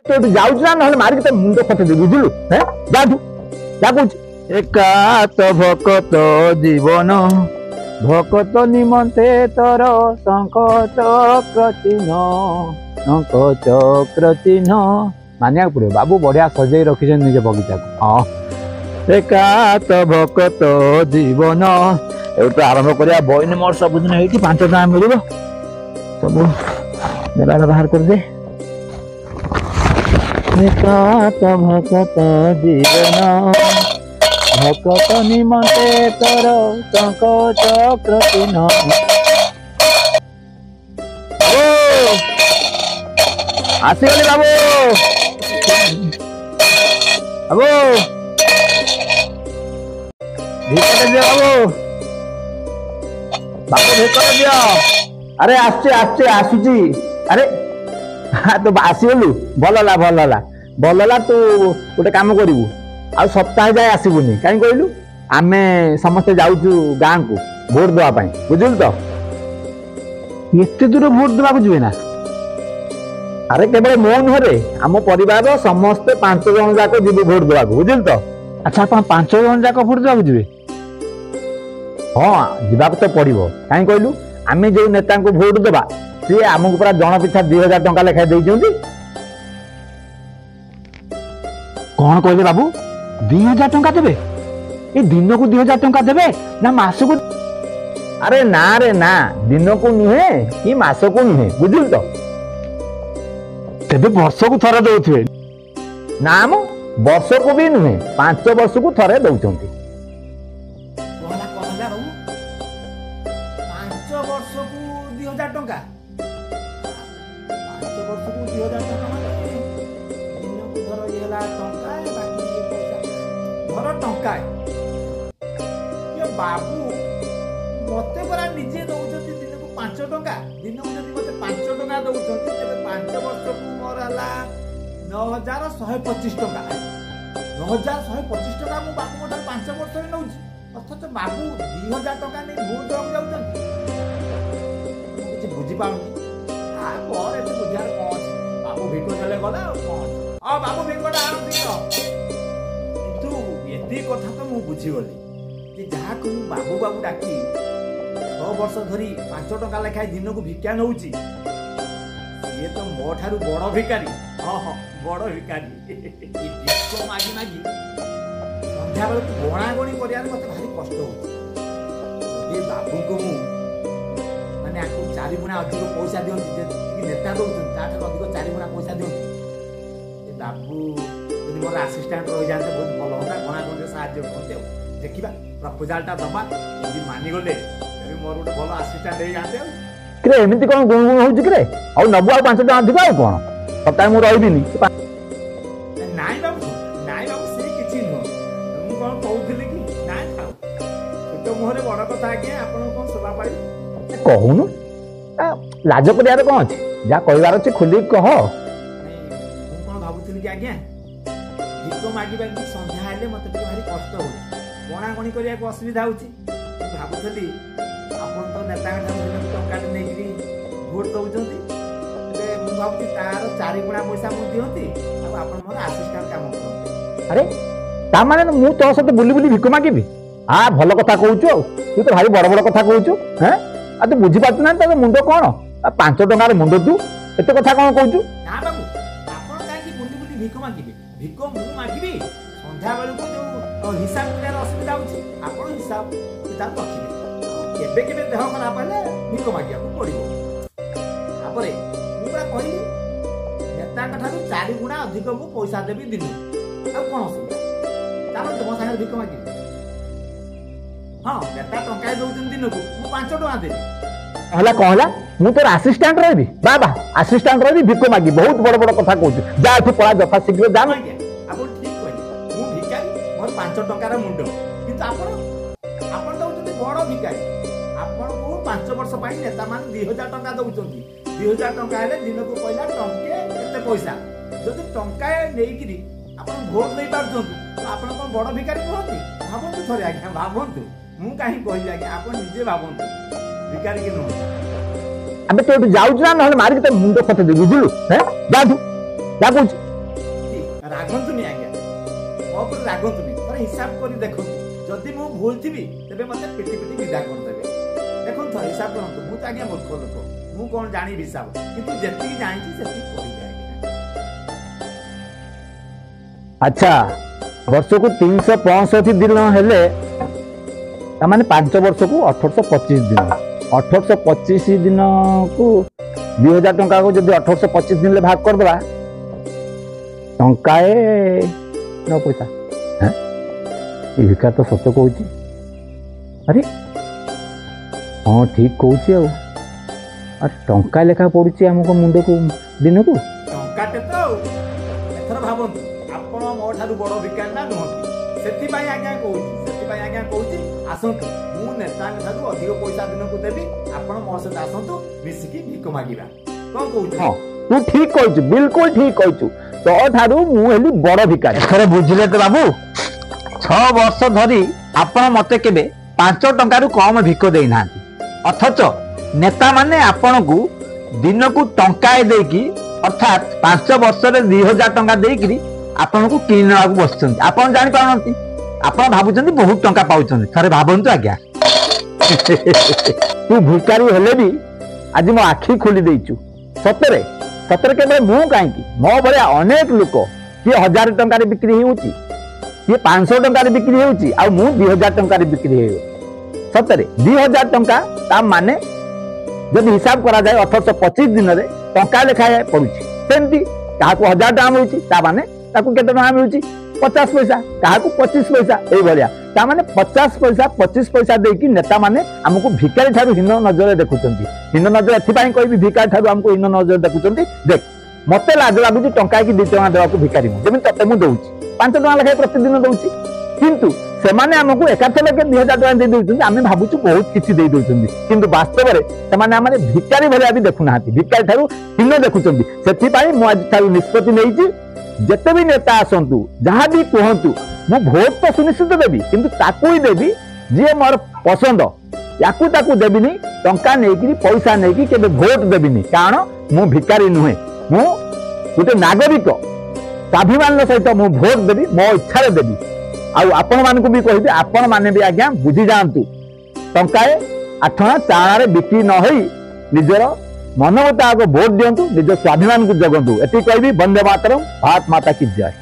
तो जाऊँ ना ना मारिक तो मुंड फटे दे बुझलु हैं जाठू क्या कुछ एकात भकत जीवन भकत निमंते तोर शंख चक्र चिन्ह शंख चक्र चिन्ह मानिया पड़े बाबू बढ़िया सजे रखी निज बगीचा को हाँ एकात भकत जीवन एटू आरंभ करिया बइन मोर सब दिन ये 5 टका मिल सब मेला बाहर कर दे एकात भकत जीवन भकत निमंते तोर शंख चक्र चिन्ह आसीगली बाबू बाबू भितर दियो बाबू भितर दियो अरे आसुची आसुची अरे तो आसीगलु भलला तू गोटे काम करू आ सप्ताह जाए आसबुनि कहीं कहलु आमे समस्ते जाऊँ गाँ को भोट देवाई बुझल तो एत दूर भोट देवा जी ना अरे केवल मो नुहे आम परिवार समस्ते 5 जन जाक जी भोट देवा बुझल तो अच्छा आप 5 जन जाक भोट देवा जी हाँ जावाक तो पड़ो कहीं कहलु आम जो नेता को भोट देवा सी आमको पूरा जन पिछा 2000 टंका लेखाएं देते कौन कहले बाबू 2000 टंका देवे ये दिन को 2000 टंका देवे ना मास को अरे ना रे ना दिन को नुहे कि मास को नुहे बुझल तो तेरे वर्ष को थरे दौथे ना मो वर्ष को भी नुहे 5 वर्ष को थरे दौरान 5 वर्ष को 2000 टंका 5 वर्ष को 2000 टंका माने दिन को धर ये ला टंका धर टंका ये बाबू मते परा निजे दउछथि दिन को 5 टंका दिन को जदि मते 5 टंका दउछथि तबे 5 वर्ष को मोर हला 9125 टंका 9125 टंका मु बाबू मोटर 5 वर्ष रे नउछि अर्थात बाबू 2000 टंका नै भूल दम जाउछथि किछि बुझि पाउनी आ पर एते बुझार कोन बाबू भेको देले गला कोन आ बाबू भेकोटा आ दियो किंतु एती कथा तो मु बुझी गली कि जहा को बाबू बाबू डाकी 6 वर्ष धरी 5 टका लेखाय दिन को भिक्षा नउची ये तो मो ठारू बड़ भिकारी हां हां बड़ भिकारी इसको मागी मागी संध्या बेल गणा गणी करियार मते भारी कष्ट होची ये बाबू को मु माने आकु 4 गुणा अधिक पैसा दियंती कि नेता दउछन ताठ अधिक 4 गुणा पैसा दियंती ये बाबू यदि मोर असिस्टेंट रहि जाते बहुत भलो होता गणा गणी सहाय्य करते देखिबा प्रपोजलटा दबा यदि मानि गले तबे मोर गोटे भलो असिस्टेंट हे जाते क्रे एमती कौन गुण गुण होउछि क्रे आ नबु आ 5 टका अधिक आ कोन सप्ताह मु रहिबिनी नाइ बाबू से किछि न मु कोन कहउथिले कि नाइ थाउ छोटो मोहरे बड़ कथा आज्ञा आपण कोन सेवा पाई कहूनु लाज करियार कोन अछि जा कहबार अछि खुली कह मु कोन भाबुथिले कि आज्ञा भिको मागिबा कि संध्या आले मते टिके भारी कष्ट हो गणा गणी करिया को असुविधा होछि भाबुथिली आपण तो नेता ठाम टंका नेकरी भोट दउचंती ते मु भाबुती तार 4 गुणा पैसा मु दियंती आ आपण मोर असिस्टेंट काम करते अरे ता माने मु तो सते बुली बुली भिको मागिबी आ भलो कथा कहउछु तू तो भारी बड़ बड़ कथा कहउछु हैं आ तू बुझी पात ना त मुंडो कोन 5 टका रे मुंडो तू एते कथा कोन कहउछु ना बाबू आपण काई की बुली बुली भिको मागिबी भिको मु मागिबी संध्या बेल को जो हिसाब कर असुविधा होछि आपण हिसाब किताब रखिबी केबे केबे देह खराब हेले भिको मागिया को पड़िबो तापरे मु पूरा कहली नेता ठारू 4 गुणा अधिक मु पैसा देबी दिन आ कोन असुविधा तापर तुम संगे भिको मागी हां नेता टंका दउछन दिन को मु 5 टका देबी हला कहला मु तोर असिस्टेंट रहबी बाबा असिस्टेंट रहबी भिको मागी बहुत बड़ बड़ कथा कहउछु जा तू पळा जफा शीघ्र जा आपण ठीक कहली मु भिकारी मोर 5 टका रा मुंडो किंतु आपण दउछन बड़ भिकारी आपण को 5 वर्ष पाई नेता मान 2000 टका दउछन 2000 टका हेले दिन को पहिला टंके केते पैसा जदि टंका नेइकिरी आपण भोट नै पारछन आपण कोन बड़ भिकारी कहती भाबंतु थरे आज्ञा भाबंतु मु काहे कहली आज्ञा आपण निजे भाबंतु भिकारी के न अबे तो जाउछ ना नहले मारिक त मुंडो फटे दे बुझलु हैं जा तू जा कुछ ରାଗନ୍ତୁନି ଆଜ୍ଞା, ମୋ ଉପରେ ରାଗନ୍ତୁନି, ଥରେ ହିସାବ କରି ଦେଖନ୍ତୁ। ଯଦି ମୁଁ ଭୁଲ ଥିବି ତେବେ ମତେ ପିଟି ପିଟି ବିଦା କରିଦେବେ। ଦେଖନ୍ତୁ ଥରେ ହିସାବ କରନ୍ତୁ। ମୁଁ ତ ଆଜ୍ଞା ମୂର୍ଖ ଲୋକ, ମୁଁ କଣ ଜାଣିବି ହିସାବ, କିନ୍ତୁ ଯେତିକି ଜାଣିଛି ସେତିକି କହିବି ଆଜ୍ଞା। ଆଚ୍ଛା, ବର୍ଷକୁ 365 ଦିନ ହେଲେ ତାମାନେ 5 ବର୍ଷକୁ 1825 ଦିନ। 1825 ଦିନକୁ 2000 ଟଙ୍କାକୁ ଯଦି 1825 ଦିନରେ ଭାଗ କରିଦେବା, ଟଙ୍କାଏ 9 ପଇସା। ଏ ଭିକାର ତ ସତ କହୁଛି। ଆରେ ହଁ ଠିକ କହୁଛି। ଆରେ ଟଙ୍କା ଲେଖା ପଡୁଛି ଆମକୁ ମୁଣ୍ଡକୁ ଦିନକୁ। ଟଙ୍କାଟେ ତ ଆଉ। ଏଥର ଭାବନ୍ତୁ ଆପଣ ମୋ ଠାରୁ ବଡ ଭିକାରୀ ନା ନୁହନ୍ତି। ସେଥିପାଇଁ ଆଜ୍ଞା କହୁଛି ଆସନ୍ତୁ, ମୁଁ ନେତାଙ୍କ ଠାରୁ ଅଧିକ ପଇସା ଦିନକୁ ଦେବି। ଆପଣ ମୋ ସହିତ ଆସନ୍ତୁ, ମିଶିକି ଭିକ ମାଗିବା। କଣ କହୁଛୁ? ହଁ, ତୁ ଠିକ କହିଛୁ, ବିଲକୁଲ ଠିକ କହିଛୁ। ତୋ ଠାରୁ ମୁଁ ହେଲି ବଡ ଭିକାରୀ। ଏଥର ବୁଝିଲେ ତ ବାବୁ, 6 ବର୍ଷ ଧରି ଆପଣ ମତେ କେବେ 5 ଟଙ୍କାରୁ କମ ଭିକ ଦେଇନାହାନ୍ତି। ଅଥଚ ନେତା ମାନେ ଆପଣଙ୍କୁ ଦିନକୁ ଟଙ୍କାଏ ଦେଇକି, ଅର୍ଥାତ୍ 5 ବର୍ଷରେ 2000 ଟଙ୍କା ଦେଇକିରି ଆପଣଙ୍କୁ କିଣି ନେବାକୁ ବସିଛନ୍ତି। ଆପଣ ଜାଣିପାରୁନାହାନ୍ତି, ଆପଣ ଭାବୁଛନ୍ତି ବହୁତ ଟଙ୍କା ପାଉଛନ୍ତି। ଥରେ ଭାବନ୍ତୁ ଆଜ୍ଞା। ତୁ ଭିକାରୀ ହେଲେ ବି ଆଜି ମୋ ଆଖି ଖୋଲି ଦେଇଛୁ। ସତରେ ସତରେ କେବଳ ମୁଁ କାହିଁକି, ମୋ ଭଳିଆ ଅନେକ ଲୋକ, କିଏ 1000 ଟଙ୍କାରେ ବିକ୍ରି ହେଉଛି, କିଏ 500 ଟଙ୍କାରେ ବିକ୍ରି ହେଉଛି, ଆଉ ମୁଁ 2000 ଟଙ୍କାରେ ବିକ୍ରି ହେଉଛି। ସତରେ 2000 ଟଙ୍କା ତା ମାନେ ଯଦି ହିସାବ କରାଯାଏ 1825 ଦିନରେ ଟଙ୍କା ଲେଖାଏ ପଡୁଛି। ସେମିତି କାହାକୁ 1000 ଟଙ୍କା ମିଳୁଛି, ତା ମାନେ ତାକୁ କେତେ ଟଙ୍କା ମିଳୁଛି? 50 ପଇସା। କାହାକୁ 25 ପଇସା। ଏଇଭଳିଆ ତା ମାନେ 50 ପଇସା 25 ପଇସା ଦେଇକି ନେତା ମାନେ ଆମକୁ ଭିକାରୀ ଠାରୁ ହୀନ ନଜରରେ ଦେଖୁଛନ୍ତି। ହୀନ ନଜର ଏଥିପାଇଁ କହିବି, ଭିକାରୀ ଠାରୁ ଆମକୁ ହୀନ ନଜରରେ ଦେଖୁଛନ୍ତି। ଦେଖ, ମତେ ଲାଜ ଲାଗୁଛି ଟଙ୍କା କି 2 ଟଙ୍କା ଦେବାକୁ ଭିକାରୀ ମୁଁ, ଯେମିତି ତତେ ମୁଁ ଦଉଛି 5 ଟଙ୍କା ଲେଖାଏଁ ପ୍ରତିଦିନ ଦଉଛି। କିନ୍ତୁ ସେମାନେ ଆମକୁ ଏକାଥରକେ 2000 ଟଙ୍କା ଦେଇ ଦଉଛନ୍ତି। ଆମେ ଭାବୁଛୁ ବହୁତ କିଛି ଦେଇ ଦଉଛନ୍ତି, କିନ୍ତୁ ବାସ୍ତବରେ ସେମାନେ ଆମେ ଭିକାରୀ ଭଳିଆ ବି ଦେଖୁନାହାନ୍ତି, ଭିକାରୀ ଠାରୁ ହୀନ ଦେଖୁଛନ୍ତି। ସେଥିପାଇଁ ମୁଁ ଆଜି ଠାରୁ ନିଷ୍ପତ୍ତି ନେଇଛି, ଯେତେ ବି ନେତା ଆସନ୍ତୁ, ଯାହା ବି କୁହନ୍ତୁ, ମୁଁ ଭୋଟ ତ ସୁନିଶ୍ଚିତ ଦେବି, କିନ୍ତୁ ତାକୁ ହିଁ ଦେବି ଯିଏ ମୋର ପସନ୍ଦ। ୟାକୁ ତାକୁ ଦେବିନି, ଟଙ୍କା ନେଇକିରି ପଇସା ନେଇକି କେବେ ଭୋଟ ଦେବିନି। କାରଣ ମୁଁ ଭିକାରୀ ନୁହେଁ, ମୁଁ ଗୋଟେ ନାଗରିକ। ସ୍ୱାଭିମାନର ସହିତ ମୁଁ ଭୋଟ ଦେବି, ମୋ ଇଚ୍ଛାରେ ଦେବି। ଆଉ ଆପଣ ମାନଙ୍କୁ ବି କହିବି, ଆପଣ ମାନେ ବି ଆଜ୍ଞା ବୁଝି ଯାଆନ୍ତୁ, ଟଙ୍କାଏ 8 ଆଣା 4 ଆଣାରେ ବିକ୍ରି ନ ହୋଇ ନିଜର ମନ ମୁତାବକ ଭୋଟ ଦିଅନ୍ତୁ, ନିଜ ସ୍ୱାଭିମାନକୁ ଜଗନ୍ତୁ। ଏତିକି କହିବି। ବନ୍ଦେ ମାତରମ୍, ଭାରତ ମାତା କି ଜୟ।